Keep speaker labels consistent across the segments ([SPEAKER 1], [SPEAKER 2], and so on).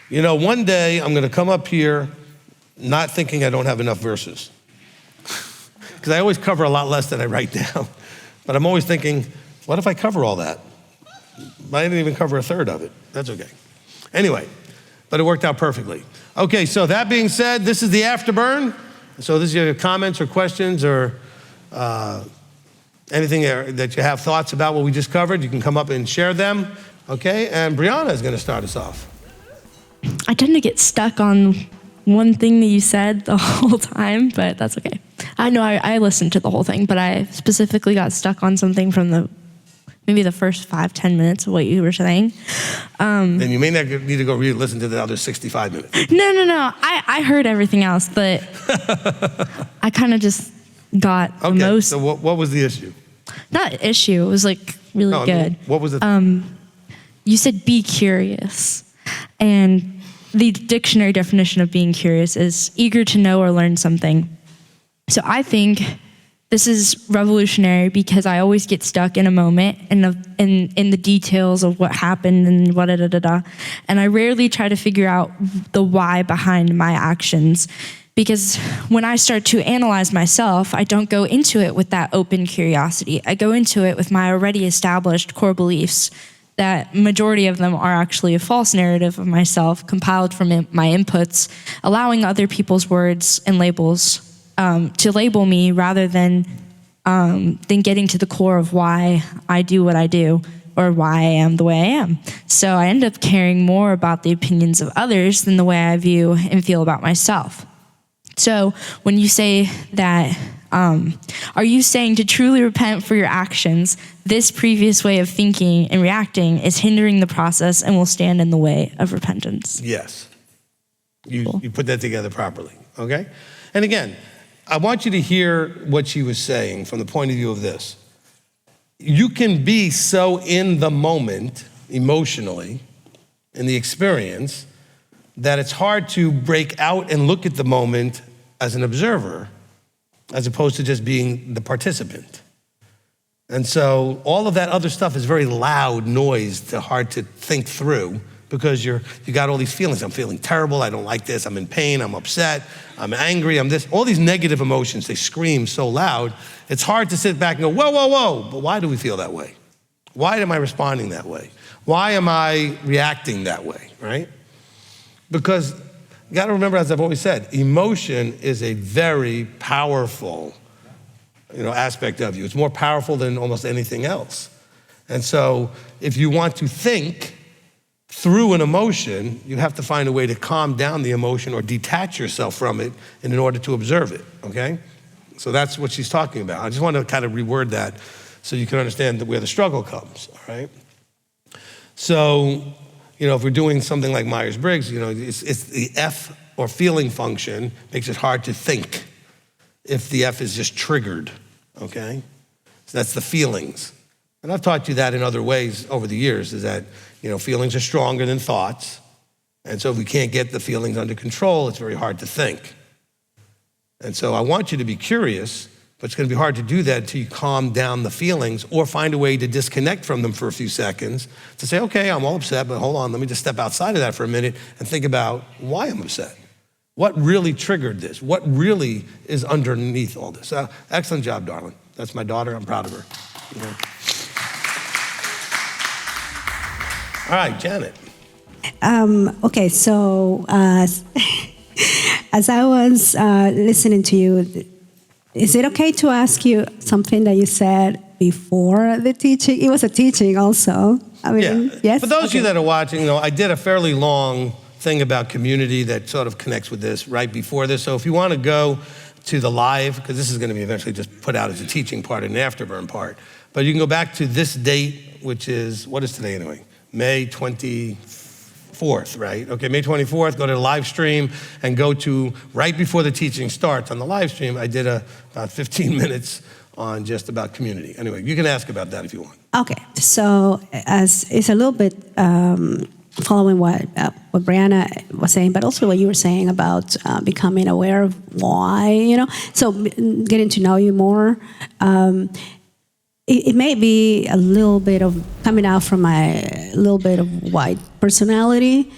[SPEAKER 1] You know, one day I'm going to come up here not thinking I don't have enough verses. Because I always cover a lot less than I write down. But I'm always thinking, what if I cover all that? I didn't even cover a third of it. That's okay. Anyway, but it worked out perfectly. Okay, so that being said, this is the Afterburn. So this is your comments or questions or anything that you have thoughts about what we just covered. You can come up and share them. Okay, and Brianna is going to start us off.
[SPEAKER 2] I tend to get stuck on one thing that you said the whole time, but that's okay. I know I listened to the whole thing, but I specifically got stuck on something from maybe the first 5-10 minutes of what you were saying.
[SPEAKER 1] Then you may not need to go listen to the other 65 minutes.
[SPEAKER 2] No. I heard everything else, but I kind of just got
[SPEAKER 1] okay, so what was the issue?
[SPEAKER 2] Not issue, it was like really good.
[SPEAKER 1] I mean, what was it?
[SPEAKER 2] You said be curious, and the dictionary definition of being curious is eager to know or learn something. So I think this is revolutionary because I always get stuck in a moment in the details of what happened and and I rarely try to figure out the why behind my actions. Because when I start to analyze myself, I don't go into it with that open curiosity. I go into it with my already established core beliefs that majority of them are actually a false narrative of myself compiled from my inputs, allowing other people's words and labels to label me rather than getting to the core of why I do what I do or why I am the way I am. So I end up caring more about the opinions of others than the way I view and feel about myself. So when you say that, are you saying to truly repent for your actions, this previous way of thinking and reacting is hindering the process and will stand in the way of repentance?
[SPEAKER 1] Yes. You put that together properly, okay? And again, I want you to hear what she was saying from the point of view of this. You can be so in the moment, emotionally, in the experience, that it's hard to break out and look at the moment as an observer, as opposed to just being the participant. And so all of that other stuff is very loud noise, hard to think through, because you got all these feelings. I'm feeling terrible, I don't like this, I'm in pain, I'm upset, I'm angry, I'm this. All these negative emotions, they scream so loud, it's hard to sit back and go, whoa, but why do we feel that way? Why am I responding that way? Why am I reacting that way, right? Because you gotta remember, as I've always said, emotion is a very powerful aspect of you. It's more powerful than almost anything else. And so if you want to think through an emotion, you have to find a way to calm down the emotion or detach yourself from it in order to observe it, okay? So that's what she's talking about. I just want to kind of reword that so you can understand where the struggle comes, all right? So, if we're doing something like Myers-Briggs, it's the F or feeling function makes it hard to think if the F is just triggered, okay? So that's the feelings. And I've taught you that in other ways over the years, is that, feelings are stronger than thoughts. And so if we can't get the feelings under control, it's very hard to think. And so I want you to be curious, but it's gonna be hard to do that until you calm down the feelings or find a way to disconnect from them for a few seconds to say, okay, I'm all upset, but hold on, let me just step outside of that for a minute and think about why I'm upset. What really triggered this? What really is underneath all this? Excellent job, darling. That's my daughter, I'm proud of her. All right, Janet.
[SPEAKER 3] Okay, so as I was listening to you, is it okay to ask you something that you said before the teaching? It was a teaching also. I mean,
[SPEAKER 1] yeah.
[SPEAKER 3] Yes?
[SPEAKER 1] For those of you that are watching, I did a fairly long thing about community that sort of connects with this right before this. So if you want to go to the live, because this is going to be eventually just put out as a teaching part and an afterburn part, but you can go back to this date, which is, what is today anyway? May 24th, right? Okay, May 24th, go to the live stream and go to right before the teaching starts on the live stream. I did about 15 minutes on just about community. Anyway, you can ask about that if you want.
[SPEAKER 3] Okay, so as it's a little bit following what Brianna was saying, but also what you were saying about becoming aware of why, so getting to know you more. It may be a little bit of coming out from my little bit of white personality,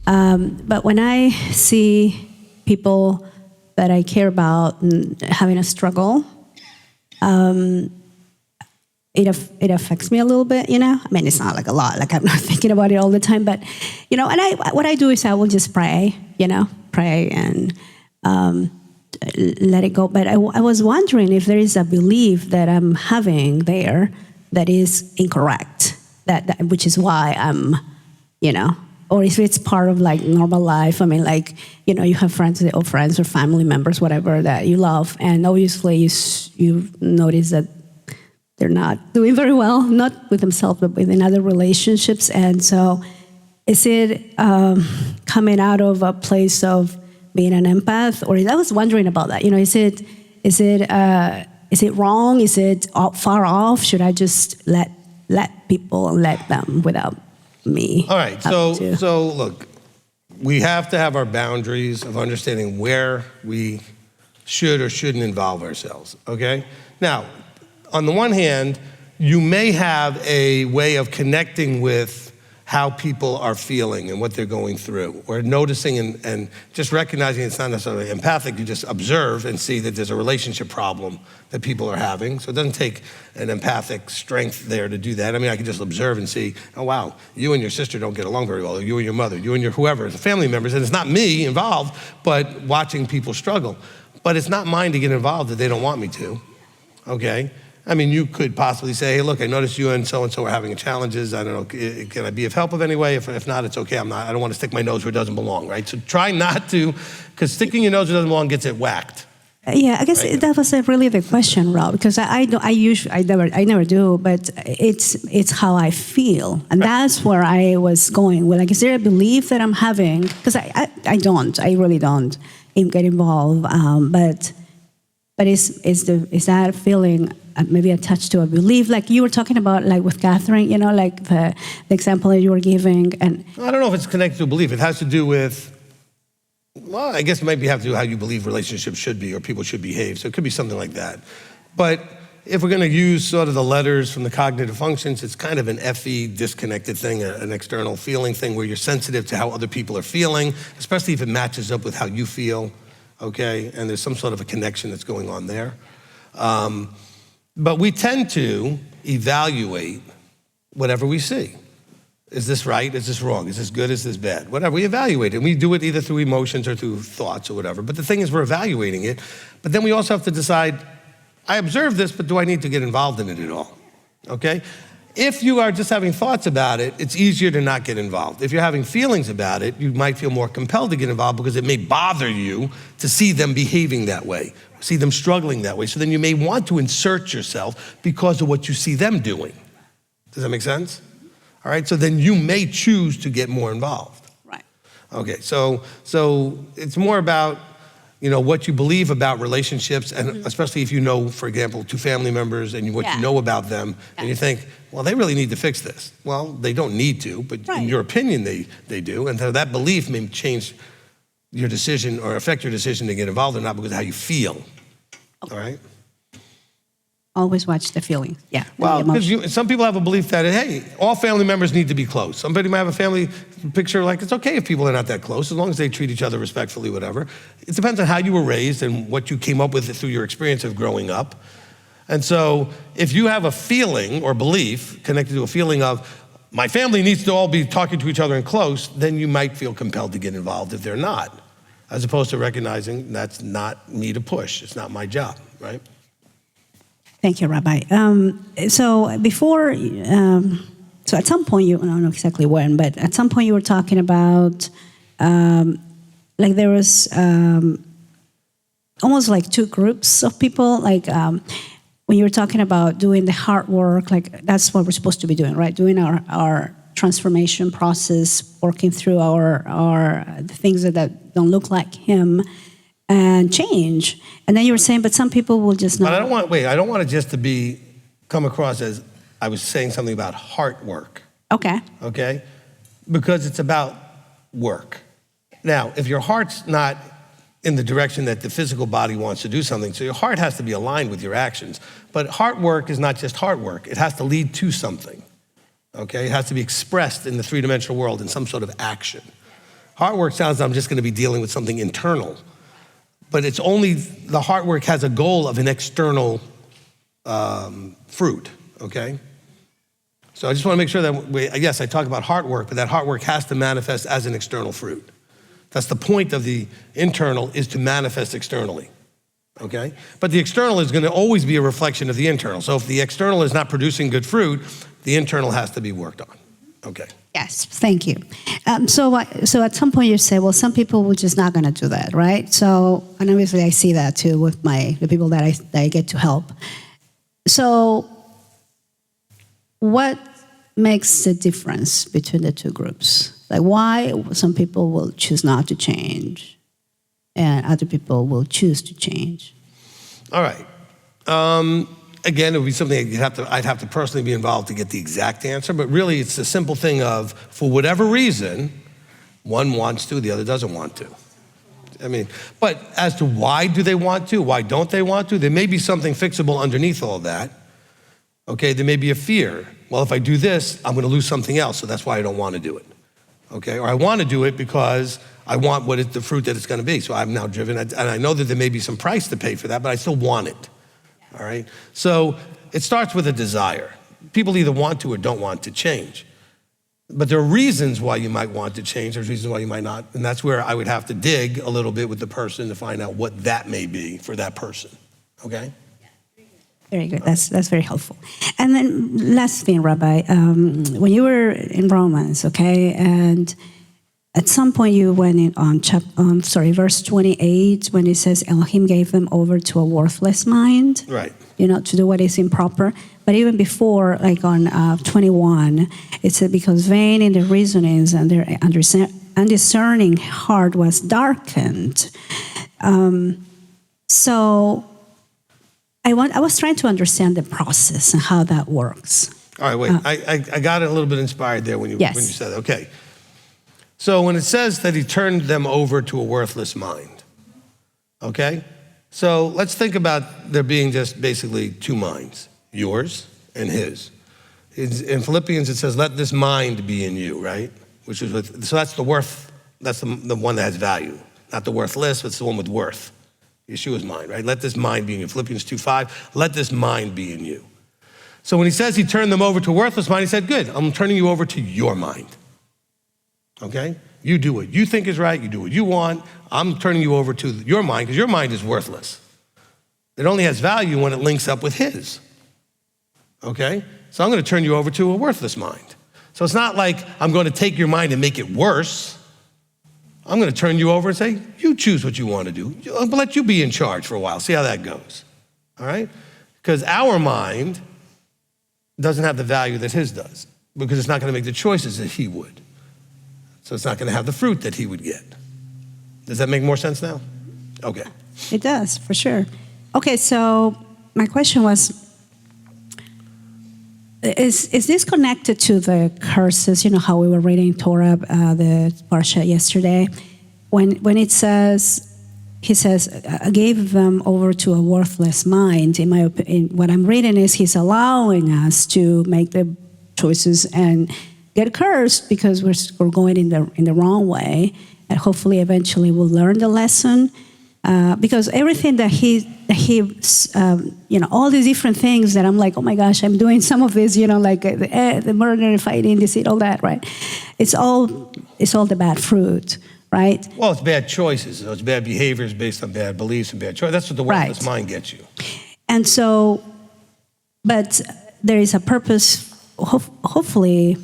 [SPEAKER 3] But when I see people that I care about having a struggle, it affects me a little bit, you know? I mean, it's not like a lot, like I'm not thinking about it all the time, but, you know, and what I do is I will just pray, you know, pray and let it go. But I was wondering if there is a belief that I'm having there that is incorrect, that which is why I'm, you know, or if it's part of like normal life. I mean, like, you know, you have friends or family members, whatever, that you love, and obviously you notice that they're not doing very well, not with themselves, but within other relationships. And so is it coming out of a place of being an empath? Or I was wondering about that. You know, is it wrong? Is it far off? Should I just let people and let them without me?
[SPEAKER 1] All right, so look, we have to have our boundaries of understanding where we should or shouldn't involve ourselves, okay? Now, on the one hand, you may have a way of connecting with how people are feeling and what they're going through, or noticing and just recognizing it's not necessarily empathic. You just observe and see that there's a relationship problem that people are having. So it doesn't take an empathic strength there to do that. I mean, I can just observe and see, oh wow, you and your sister don't get along very well, or you and your mother, you and your whoever, the family members, and it's not me involved, but watching people struggle. But it's not mine to get involved if they don't want me to, okay? I mean, you could possibly say, hey, look, I noticed you and so are having challenges. I don't know, can I be of help of any way? If not, it's okay. I don't want to stick my nose where it doesn't belong, right? So try not to, because sticking your nose where it doesn't belong gets it whacked.
[SPEAKER 3] Yeah, I guess
[SPEAKER 1] right?
[SPEAKER 3] That was really the question, Rob, because I never do, but it's how I feel, and that's where I was going. Well, like, is there a belief that I'm having? Because I really don't get involved, but is that feeling maybe attached to a belief, like you were talking about, like with Catherine, you know, like the example that you were giving? And
[SPEAKER 1] I don't know if it's connected to a belief. It has to do with, well, I guess it might have to do with how you believe relationships should be or people should behave. So it could be something like that. But if we're going to use sort of the letters from the cognitive functions, it's kind of an FE disconnected thing, an external feeling thing where you're sensitive to how other people are feeling, especially if it matches up with how you feel, okay? And there's some sort of a connection that's going on there. But we tend to evaluate whatever we see. Is this right? Is this wrong? Is this good? Is this bad? Whatever, we evaluate it. We do it either through emotions or through thoughts or whatever. But the thing is, we're evaluating it. But then we also have to decide, I observe this, but do I need to get involved in it at all? Okay? If you are just having thoughts about it, it's easier to not get involved. If you're having feelings about it, you might feel more compelled to get involved because it may bother you to see them behaving that way, see them struggling that way. So then you may want to insert yourself because of what you see them doing. Does that make sense? All right, so then you may choose to get more involved.
[SPEAKER 3] right.
[SPEAKER 1] Okay, so it's more about, you know, what you believe about relationships, and especially if you know, for example, two family members and what you know about them, and you think, well, they really need to fix this. Well, they don't need to, but in your opinion, they do. And so that belief may change your decision or affect your decision to get involved or not because of how you feel. Okay. All right?
[SPEAKER 3] Always watch the feeling. Yeah.
[SPEAKER 1] Well, because some people have a belief that, hey, all family members need to be close. Somebody might have a family picture like it's okay if people are not that close, as long as they treat each other respectfully, whatever. It depends on how you were raised and what you came up with through your experience of growing up. And so if you have a feeling or belief connected to a feeling of, my family needs to all be talking to each other and close, then you might feel compelled to get involved if they're not, as opposed to recognizing that's not me to push. It's not my job, right?
[SPEAKER 3] Thank you, Rabbi. So before, so at some point, I don't know exactly when, but at some point you were talking about, like there was almost like two groups of people, like when you were talking about doing the hard work, like that's what we're supposed to be doing, right? Doing our transformation process, working through our the things that don't look like him, and change. And then you were saying, but some people will just not.
[SPEAKER 1] But I don't want it just to come across as I was saying something about heart work.
[SPEAKER 3] Okay.
[SPEAKER 1] Okay? Because it's about work. Now, if your heart's not in the direction that the physical body wants to do something, so your heart has to be aligned with your actions. But heart work is not just heart work. It has to lead to something. Okay? It has to be expressed in the three-dimensional world in some sort of action. Heart work sounds I'm just going to be dealing with something internal. But it's only, the heart work has a goal of an external fruit, okay? So I just want to make sure that, yes, I talk about heart work, but that heart work has to manifest as an external fruit. That's the point of the internal, is to manifest externally, okay? But the external is going to always be a reflection of the internal. So if the external is not producing good fruit, the internal has to be worked on, okay?
[SPEAKER 3] Yes, thank you. So at some point you say, well, some people were just not going to do that, right? So, and obviously I see that too with the people that I get to help. So what makes the difference between the two groups? Like why some people will choose not to change and other people will choose to change?
[SPEAKER 1] All right. Again, it would be something I'd have to personally be involved to get the exact answer, but really it's the simple thing of, for whatever reason, one wants to, the other doesn't want to. I mean, but as to why do they want to, why don't they want to, there may be something fixable underneath all that. Okay, there may be a fear. Well, if I do this, I'm gonna lose something else, so that's why I don't wanna do it. Okay, or I wanna do it because I want the fruit that it's gonna be. So I'm now driven, and I know that there may be some price to pay for that, but I still want it. All right, so it starts with a desire. People either want to or don't want to change. But there are reasons why you might want to change, there's reasons why you might not, and that's where I would have to dig a little bit with the person to find out what that may be for that person, okay?
[SPEAKER 3] Very good. That's very helpful. And then last thing, Rabbi, when you were in Romans, okay, and at some point you went in on verse 28 when it says Elohim gave them over to a worthless mind,
[SPEAKER 1] Right.
[SPEAKER 3] To do what is improper. But even before, like on 21, it said because vain in their reasonings and their undiscerning heart was darkened. So I was trying to understand the process and how that works.
[SPEAKER 1] All right, wait, I got a little bit inspired there when you said that. Okay. So when it says that he turned them over to a worthless mind, okay? So let's think about there being just basically two minds, yours and his. In Philippians, it says, let this mind be in you, right? So that's the worth, that's the one that has value. Not the worthless, but it's the one with worth. Yeshua's mind, right? Let this mind be in you. Philippians 2:5, let this mind be in you. So when he says he turned them over to a worthless mind, he said, good, I'm turning you over to your mind. Okay? You do what you think is right, you do what you want. I'm turning you over to your mind because your mind is worthless. It only has value when it links up with his. Okay? So I'm going to turn you over to a worthless mind. So it's not like I'm going to take your mind and make it worse. I'm going to turn you over and say, you choose what you want to do. I'll let you be in charge for a while. See how that goes. All right? Because our mind doesn't have the value that his does because it's not going to make the choices that he would. So it's not going to have the fruit that he would get. Does that make more sense now? Okay.
[SPEAKER 3] It does, for sure. Okay, so my question was, is this connected to the curses? You know how we were reading Torah, the Parsha yesterday? When it says, he says, I gave them over to a worthless mind. In my opinion, what I'm reading is he's allowing us to make the choices and get cursed because we're going in the wrong way, and hopefully eventually we'll learn the lesson. Because everything that he all these different things that I'm like, oh my gosh, I'm doing some of this, like the murder, fighting, deceit, all that, right? It's all the bad fruit, right?
[SPEAKER 1] Well, it's bad choices. So it's bad behaviors based on bad beliefs and bad choices. That's what the worthless mind gets you.
[SPEAKER 3] And so, but there is a purpose, hopefully.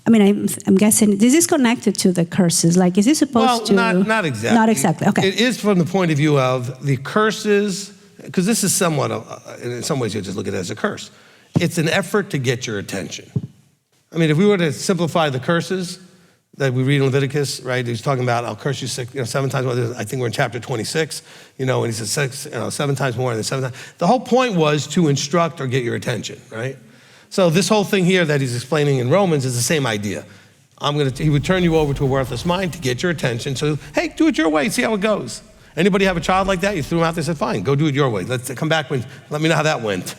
[SPEAKER 3] I mean, I'm guessing this is connected to the curses. Like, is this supposed to?
[SPEAKER 1] Not exactly.
[SPEAKER 3] Not exactly. Okay.
[SPEAKER 1] It is from the point of view of the curses, because this is somewhat, in some ways, you just look at it as a curse. It's an effort to get your attention. I mean, if we were to simplify the curses that we read in Leviticus, right? He's talking about, I'll curse you 7 times more. I think we're in chapter 26, and he says 7 times more than 7 times. The whole point was to instruct or get your attention, right? So this whole thing here that he's explaining in Romans is the same idea. He would turn you over to a worthless mind to get your attention. So, hey, do it your way, see how it goes. Anybody have a child like that? You threw them out there and said, fine, go do it your way. Let's come back let me know how that went.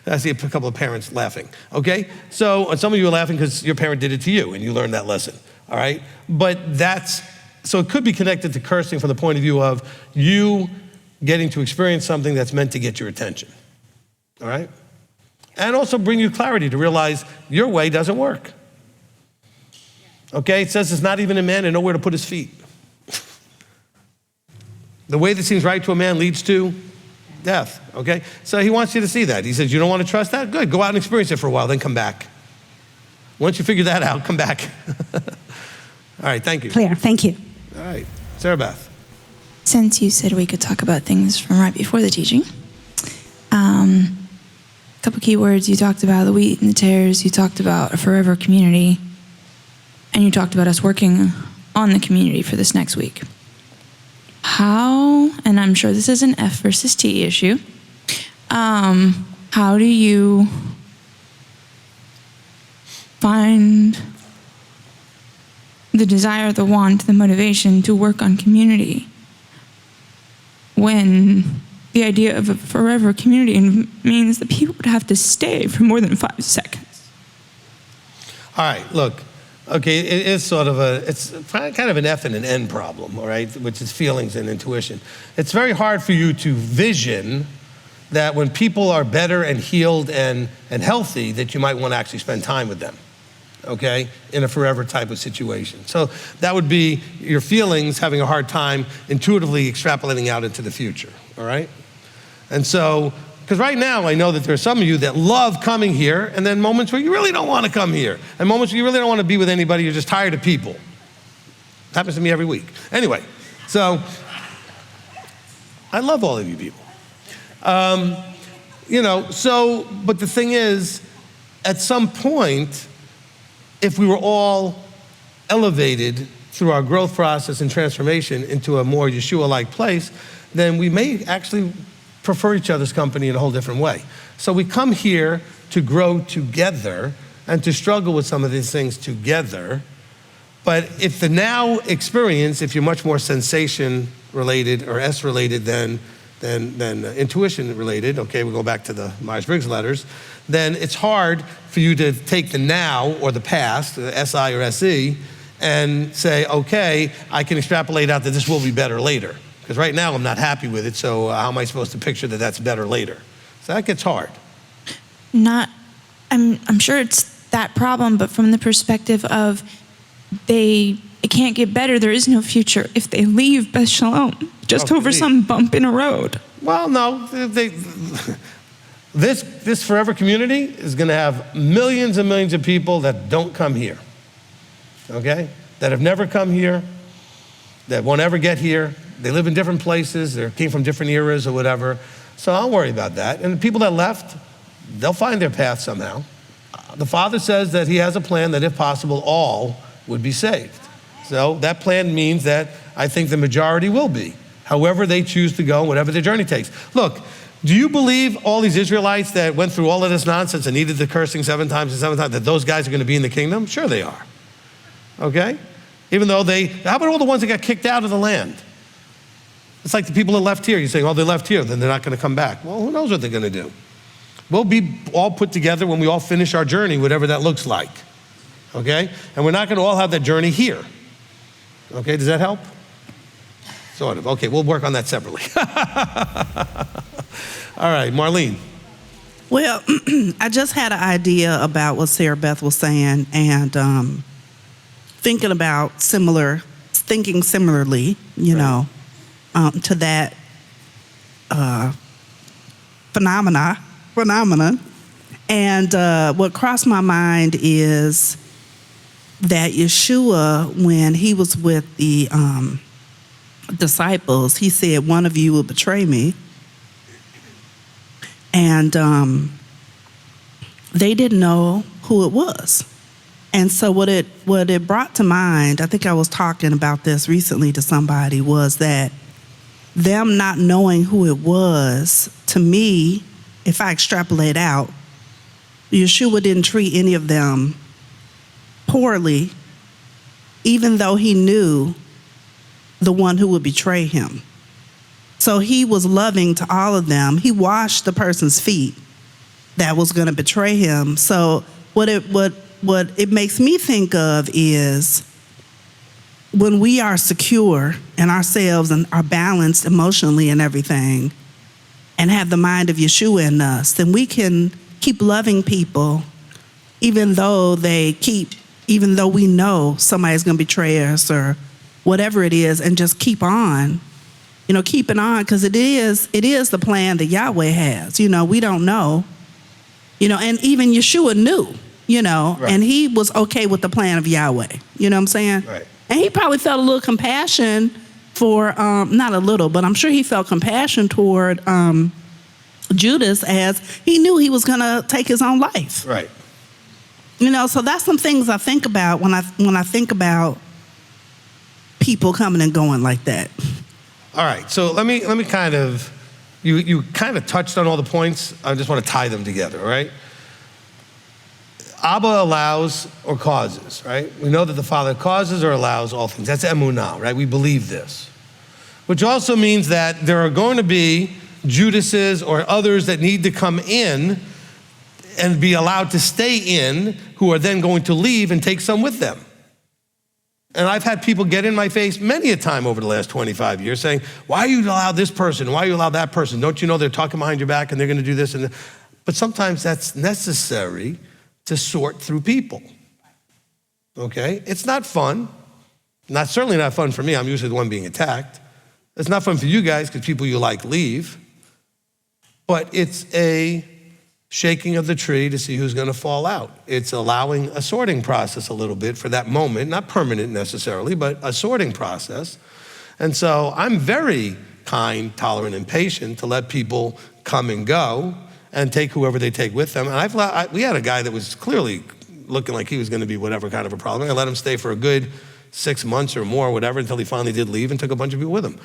[SPEAKER 1] I see a couple of parents laughing, okay? So some of you are laughing because your parent did it to you and you learned that lesson. all right? But so it could be connected to cursing from the point of view of you getting to experience something that's meant to get your attention, all right? And also bring you clarity to realize your way doesn't work. Okay, it says it's not even a man and nowhere to put his feet. The way that seems right to a man leads to death, okay? So he wants you to see that. He says, you don't want to trust that? Good, go out and experience it for a while, then come back. Once you figure that out, come back. All right, thank you.
[SPEAKER 3] Clear, thank you.
[SPEAKER 1] All right, Sarah Beth.
[SPEAKER 4] Since you said we could talk about things from right before the teaching, a couple key words. You talked about the wheat and the tares. You talked about a forever community. And you talked about us working on the community for this next week. How, and I'm sure this is an F versus T issue, how do you find the desire, the want, the motivation to work on community when the idea of a forever community means that people would have to stay for more than 5 seconds?
[SPEAKER 1] All right, look. Okay, it is sort of it's kind of an F and an N problem, all right, which is feelings and intuition. It's very hard for you to vision that when people are better and healed and healthy, that you might want to actually spend time with them, okay, in a forever type of situation. So that would be your feelings having a hard time intuitively extrapolating out into the future, all right? And so, because right now I know that there are some of you that love coming here, and then moments where you really don't want to come here, and moments where you really don't want to be with anybody, you're just tired of people. Happens to me every week. Anyway, so I love all of you people. But the thing is, at some point, if we were all elevated through our growth process and transformation into a more Yeshua-like place, then we may actually prefer each other's company in a whole different way. So we come here to grow together and to struggle with some of these things together. But if the now experience, if you're much more sensation related or S related than intuition related, okay, we'll go back to the Myers-Briggs letters, then it's hard for you to take the now or the past, the SI or SE, and say, okay, I can extrapolate out that this will be better later. Because right now I'm not happy with it, so how am I supposed to picture that that's better later? So that gets hard.
[SPEAKER 4] I'm sure it's that problem, but from the perspective of it can't get better, there is no future if they leave Beth Shalom, just over some bump in a road.
[SPEAKER 1] Well, no, this forever community is gonna have millions and millions of people that don't come here, okay? That have never come here, that won't ever get here. They live in different places, they came from different eras or whatever. So I'll worry about that. And the people that left, they'll find their path somehow. The Father says that he has a plan that if possible, all would be saved. So that plan means that I think the majority will be, however they choose to go, whatever their journey takes. Look, do you believe all these Israelites that went through all of this nonsense and needed the cursing 7 times and 7 times, that those guys are gonna be in the kingdom? Sure they are, okay? Even though how about all the ones that got kicked out of the land? It's like the people that left here. You're saying, oh, they left here, then they're not going to come back. Well, who knows what they're going to do? We'll be all put together when we all finish our journey, whatever that looks like, okay? And we're not going to all have that journey here, okay? Does that help? Sort of. Okay, we'll work on that separately. All right, Marlene.
[SPEAKER 5] Well, I just had an idea about what Sarah Beth was saying, and thinking similarly, to that phenomenon. And what crossed my mind is that Yeshua, when he was with the disciples, he said, one of you will betray me. And they didn't know who it was. And so what it brought to mind, I think I was talking about this recently to somebody, was that them not knowing who it was, to me, if I extrapolate out, Yeshua didn't treat any of them poorly, even though he knew the one who would betray him. So he was loving to all of them. He washed the person's feet that was going to betray him. So what it makes me think of is when we are secure in ourselves and are balanced emotionally and everything, and have the mind of Yeshua in us, then we can keep loving people even though we know somebody's going to betray us or whatever it is, and just keep on, keeping on, because it is the plan that Yahweh has. We don't know, and even Yeshua knew,
[SPEAKER 1] Right.
[SPEAKER 5] and he was okay with the plan of Yahweh. You know what I'm saying?
[SPEAKER 1] Right.
[SPEAKER 5] And he probably felt a little compassion for, not a little, but I'm sure he felt compassion toward Judas, as he knew he was going to take his own life.
[SPEAKER 1] Right.
[SPEAKER 5] So that's some things I think about when I think about people coming and going like that.
[SPEAKER 1] All right, so let me kind of, you kind of touched on all the points. I just want to tie them together, all right? Abba allows or causes, right? We know that the Father causes or allows all things. That's emunah, right? We believe this. Which also means that there are going to be Judases or others that need to come in and be allowed to stay in, who are then going to leave and take some with them. And I've had people get in my face many a time over the last 25 years saying, why you allow this person? Why you allow that person? Don't you know they're talking behind your back and they're going to do this? But sometimes that's necessary to sort through people, okay? It's not fun. Certainly not fun for me. I'm usually the one being attacked. It's not fun for you guys because people you like leave. But it's a shaking of the tree to see who's going to fall out. It's allowing a sorting process a little bit for that moment, not permanent necessarily, but a sorting process. And so I'm very kind, tolerant, and patient to let people come and go and take whoever they take with them. And we had a guy that was clearly looking like he was going to be whatever kind of a problem. I let him stay for a good 6 months or more, whatever, until he finally did leave and took a bunch of people with him.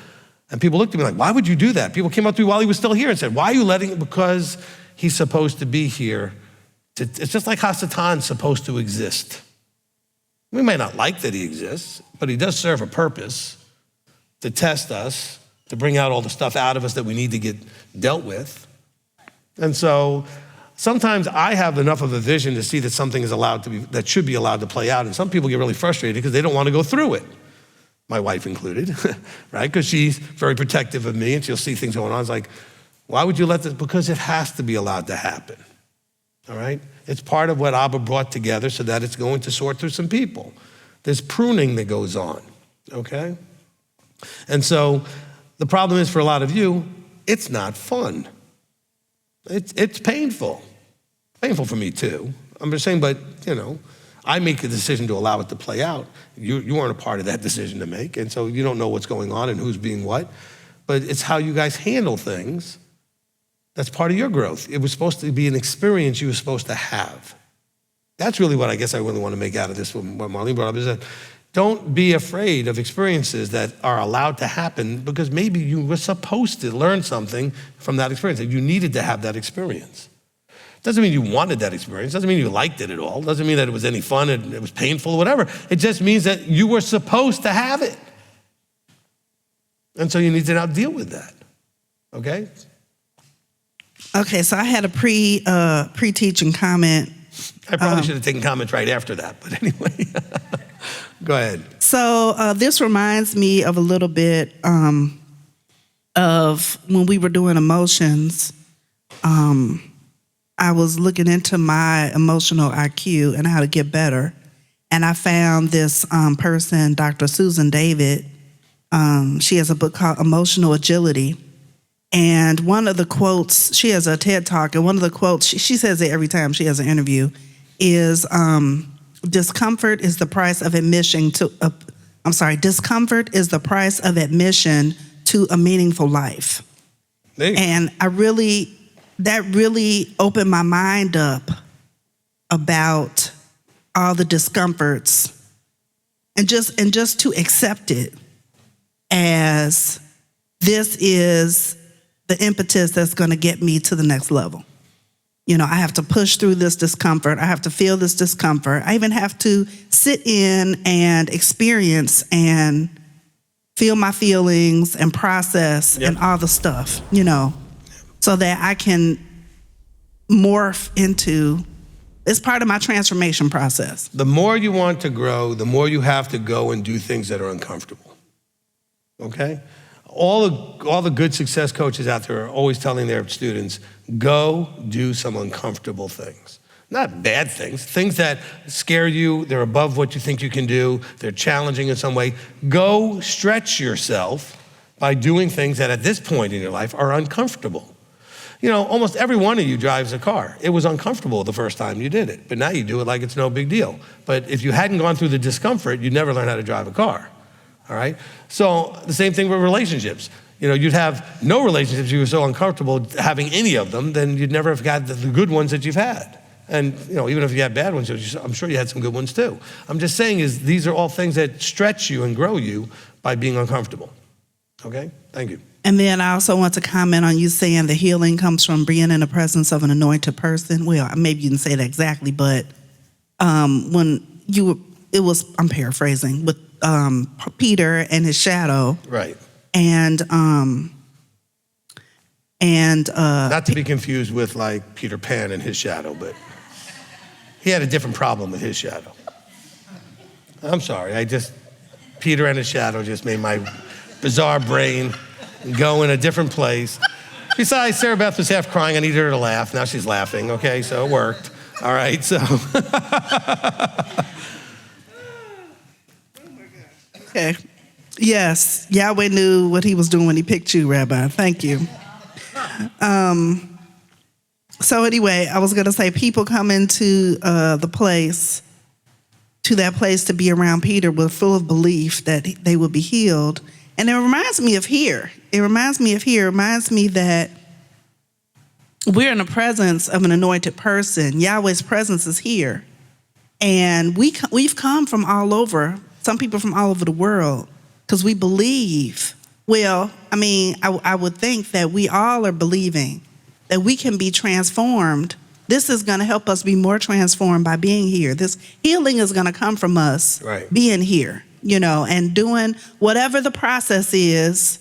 [SPEAKER 1] And people looked at me like, why would you do that? People came up to me while he was still here and said, why are you letting it? Because he's supposed to be here. It's just like Hasatan's supposed to exist. We may not like that he exists, but he does serve a purpose to test us, to bring out all the stuff out of us that we need to get dealt with. And so sometimes I have enough of a vision to see that something is that should be allowed to play out. And some people get really frustrated because they don't want to go through it. My wife included, right? Because she's very protective of me and she'll see things going on. It's like, why would you let this? Because it has to be allowed to happen, all right? It's part of what Abba brought together so that it's going to sort through some people. There's pruning that goes on, okay? And so the problem is for a lot of you, it's not fun. It's painful. Painful for me too. I'm just saying, but I make a decision to allow it to play out. You weren't a part of that decision to make, and so you don't know what's going on and who's being what, but it's how you guys handle things. That's part of your growth. It was supposed to be an experience you were supposed to have. That's really what I guess I really want to make out of this, what Marlene brought up, is that don't be afraid of experiences that are allowed to happen because maybe you were supposed to learn something from that experience, that you needed to have that experience. Doesn't mean you wanted that experience. Doesn't mean you liked it at all. Doesn't mean that it was any fun and it was painful or whatever. It just means that you were supposed to have it. And so you need to now deal with that, okay?
[SPEAKER 5] Okay, so I had a pre-teaching comment.
[SPEAKER 1] I probably should have taken comments right after that, but anyway. Go ahead.
[SPEAKER 5] So this reminds me of a little bit of when we were doing emotions. I was looking into my emotional IQ and how to get better. And I found this person, Dr. Susan David. She has a book called Emotional Agility. And one of the quotes, she has a TED Talk, and one of the quotes, she says it every time she has an interview, is discomfort is the price of admission to a meaningful life. And that really opened my mind up about all the discomforts and just to accept it as this is the impetus that's going to get me to the next level. I have to push through this discomfort. I have to feel this discomfort. I even have to sit in and experience and feel my feelings and process and all the stuff, so that I can morph into It's part of my transformation process.
[SPEAKER 1] The more you want to grow, the more you have to go and do things that are uncomfortable. Okay? All the good success coaches out there are always telling their students, go do some uncomfortable things. Not bad things, things that scare you, they're above what you think you can do, they're challenging in some way. Go stretch yourself by doing things that at this point in your life are uncomfortable. You know, almost every one of you drives a car. It was uncomfortable the first time you did it, but now you do it like it's no big deal. But if you hadn't gone through the discomfort, you'd never learn how to drive a car, all right? So the same thing with relationships. You know, you'd have no relationships if you were so uncomfortable having any of them, then you'd never have got the good ones that you've had. And, you know, even if you had bad ones, I'm sure you had some good ones too. I'm just saying is these are all things that stretch you and grow you by being uncomfortable. Okay? Thank you.
[SPEAKER 5] And then I also want to comment on you saying the healing comes from being in the presence of an anointed person. Well, maybe you didn't say that exactly, but when I'm paraphrasing, with Peter and his shadow.
[SPEAKER 1] Right.
[SPEAKER 5] And
[SPEAKER 1] not to be confused with like Peter Pan and his shadow, but he had a different problem with his shadow. I'm sorry, Peter and his shadow just made my bizarre brain go in a different place. Besides, Sarah Beth was half crying. I needed her to laugh. Now she's laughing, okay? So it worked. All right, so.
[SPEAKER 5] Okay. Yes, Yahweh knew what he was doing when he picked you, Rabbi. Thank you. So anyway, I was going to say people come into that place to be around Peter were full of belief that they would be healed. And it reminds me of here. It reminds me that we're in the presence of an anointed person. Yahweh's presence is here. And we've come from all over, some people from all over the world, because we believe. Well, I mean, I would think that we all are believing that we can be transformed. This is going to help us be more transformed by being here. This healing is going to come from us being here, you know, and doing whatever the process is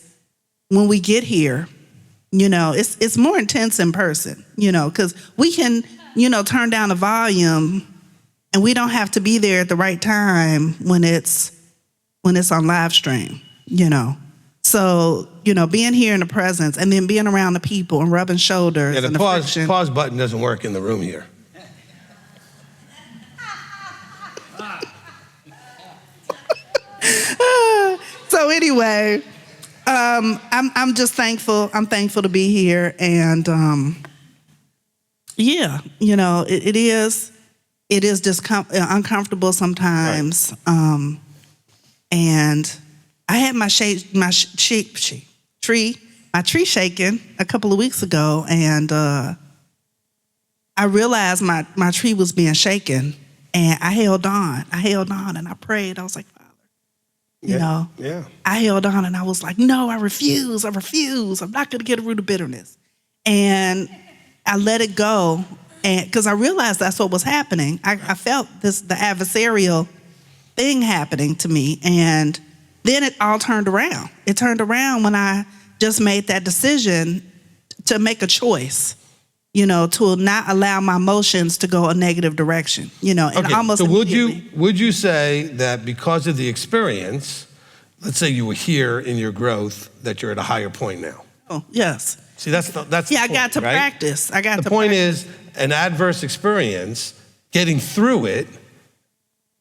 [SPEAKER 5] when we get here. You know, it's more intense in person, you know, because we can, you know, turn down the volume and we don't have to be there at the right time when it's on live stream, you know. So, you know, being here in the presence and then being around the people and rubbing shoulders.
[SPEAKER 1] Yeah,
[SPEAKER 5] and the
[SPEAKER 1] pause button doesn't work in the room here.
[SPEAKER 5] So anyway, I'm just thankful. I'm thankful to be here, and yeah, you know, it is uncomfortable sometimes, right. And I had my tree shaken a couple of weeks ago, and I realized my tree was being shaken, and I held on, and I prayed. I was like, Father, you know, I held on, and I was like, no, I refuse. I'm not going to get a root of bitterness, and I let it go, and because I realized that's what was happening. I felt the adversarial thing happening to me, and then it all turned around. It turned around when I just made that decision to make a choice, you know, to not allow my emotions to go a negative direction, you know. And almost
[SPEAKER 1] so would you say that because of the experience, let's say you were here in your growth, that you're at a higher point now?
[SPEAKER 5] Oh, yes.
[SPEAKER 1] See, that's
[SPEAKER 5] yeah,
[SPEAKER 1] the point,
[SPEAKER 5] I got to
[SPEAKER 1] right?
[SPEAKER 5] practice.
[SPEAKER 1] The point is, an adverse experience, getting through it,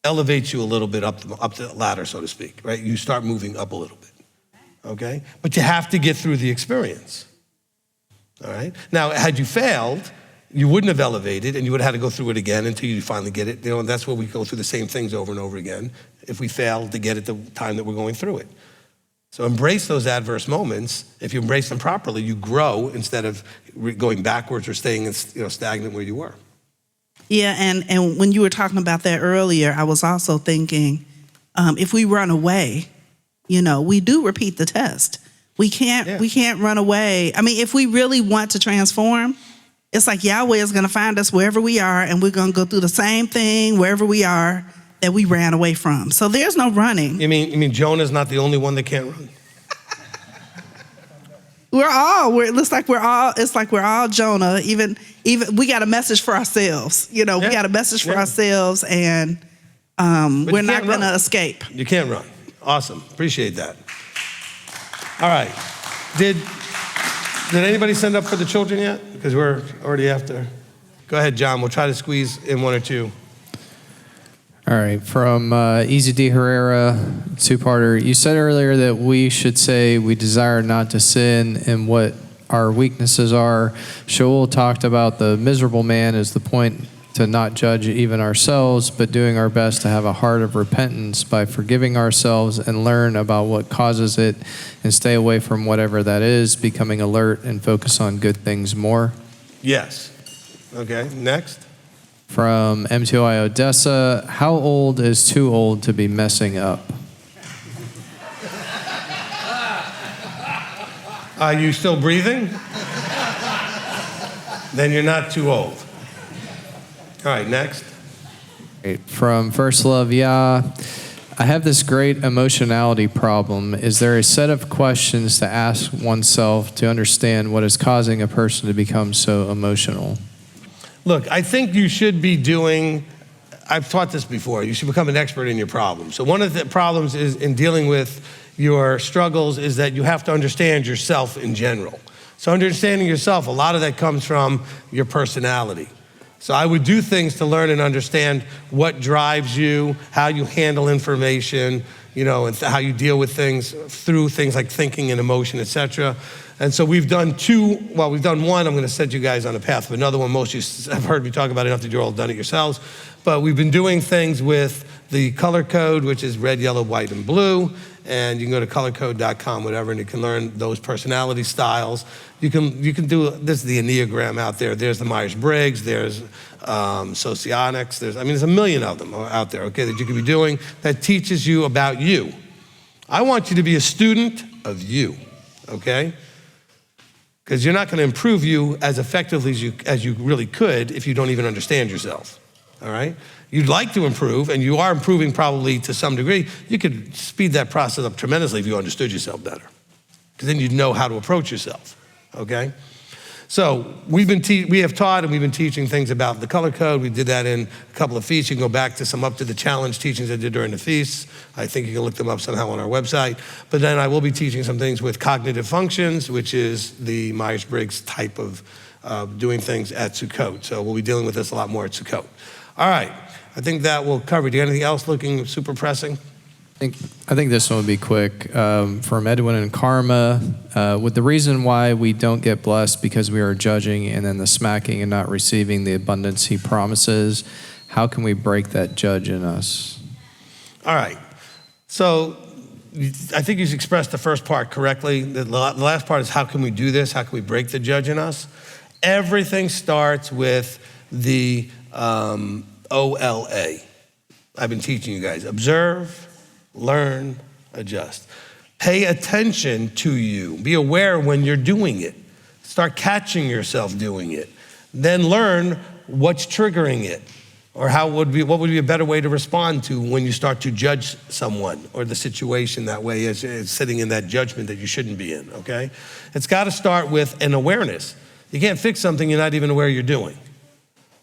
[SPEAKER 1] elevates you a little bit up the ladder, so to speak, right? You start moving up a little bit, okay? But you have to get through the experience, all right? Now, had you failed, you wouldn't have elevated, and you would have had to go through it again until you finally get it. You know, and that's where we go through the same things over and over again if we fail to get it the time that we're going through it. So embrace those adverse moments. If you embrace them properly, you grow instead of going backwards or staying stagnant where you were.
[SPEAKER 5] Yeah, and when you were talking about that earlier, I was also thinking, if we run away, you know, we do repeat the test. We can't run away. I mean, if we really want to transform, it's like Yahweh is going to find us wherever we are, and we're going to go through the same thing wherever we are that we ran away from. So there's no running.
[SPEAKER 1] You mean Jonah's not the only one that can't run?
[SPEAKER 5] It's like we're all Jonah. Even we got a message for ourselves. We got a message for ourselves, and we're not going to escape.
[SPEAKER 1] You can't run. Awesome. Appreciate that. All right. Did anybody send up for the children yet? Because we're already after. Go ahead, John. We'll try to squeeze in one or two.
[SPEAKER 6] All right, from Easy D. Herrera, two-parter. You said earlier that we should say we desire not to sin and what our weaknesses are. Shaul talked about the miserable man as the point to not judge even ourselves, but doing our best to have a heart of repentance by forgiving ourselves and learn about what causes it and stay away from whatever that is, becoming alert and focus on good things more.
[SPEAKER 1] Yes. Okay, next.
[SPEAKER 6] From m.t.o.i. Odessa, how old is too old to be messing up?
[SPEAKER 1] Are you still breathing? Then you're not too old. All right, next.
[SPEAKER 6] From First Love, I have this great emotionality problem. Is there a set of questions to ask oneself to understand what is causing a person to become so emotional?
[SPEAKER 1] Look, I think you should be doing, I've taught this before, you should become an expert in your problems. So one of the problems is in dealing with your struggles is that you have to understand yourself in general. So understanding yourself, a lot of that comes from your personality. So I would do things to learn and understand what drives you, how you handle information, and how you deal with things through things like thinking and emotion, etc. And so we've done one. I'm going to set you guys on a path of another one. Most of you have heard me talk about it, after you're all done it yourselves. But we've been doing things with the color code, which is red, yellow, white, and blue. And you can go to colorcode.com, whatever, and you can learn those personality styles. You can do, this is the Enneagram out there. There's the Myers-Briggs, there's Socionics. There's a million of them out there, okay, that you can be doing that teaches you about you. I want you to be a student of you, okay? Because you're not going to improve you as effectively as you really could if you don't even understand yourself, all right? You'd like to improve, and you are improving probably to some degree. You could speed that process up tremendously if you understood yourself better, because then you'd know how to approach yourself, okay? So we have taught and we've been teaching things about the color code. We did that in a couple of feasts. You can go back to some up to the challenge teachings I did during the feasts. I think you can look them up somehow on our website. But then I will be teaching some things with cognitive functions, which is the Myers-Briggs type of doing things at Sukkot. So we'll be dealing with this a lot more at Sukkot. All right, I think that will cover it. Do you have anything else looking super pressing?
[SPEAKER 6] I think this one would be quick. From Edwin and Karma, with the reason why we don't get blessed because we are judging and then the smacking and not receiving the abundance he promises, how can we break that judge in us? All
[SPEAKER 1] right. So I think you expressed the first part correctly. The last part is how can we do this? How can we break the judge in us? Everything starts with the OLA. I've been teaching you guys. Observe, learn, adjust. Pay attention to you. Be aware when you're doing it. Start catching yourself doing it. Then learn what's triggering it, or what would be a better way to respond to when you start to judge someone or the situation that way, as sitting in that judgment that you shouldn't be in, okay? It's got to start with an awareness. You can't fix something you're not even aware you're doing.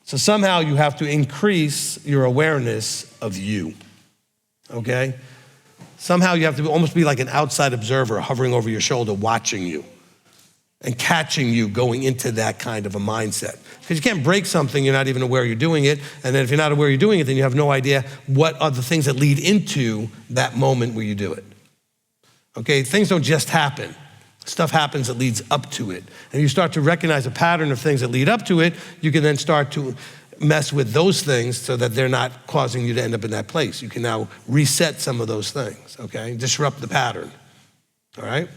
[SPEAKER 1] So somehow you have to increase your awareness of you, okay? Somehow you have to almost be like an outside observer hovering over your shoulder, watching you and catching you going into that kind of a mindset. Because you can't break something you're not even aware you're doing it. And then if you're not aware you're doing it, then you have no idea what are the things that lead into that moment where you do it. Okay, things don't just happen. Stuff happens that leads up to it. And you start to recognize a pattern of things that lead up to it, you can then start to mess with those things so that they're not causing you to end up in that place. You can now reset some of those things, okay? Disrupt the pattern, all right?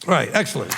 [SPEAKER 1] All right, excellent.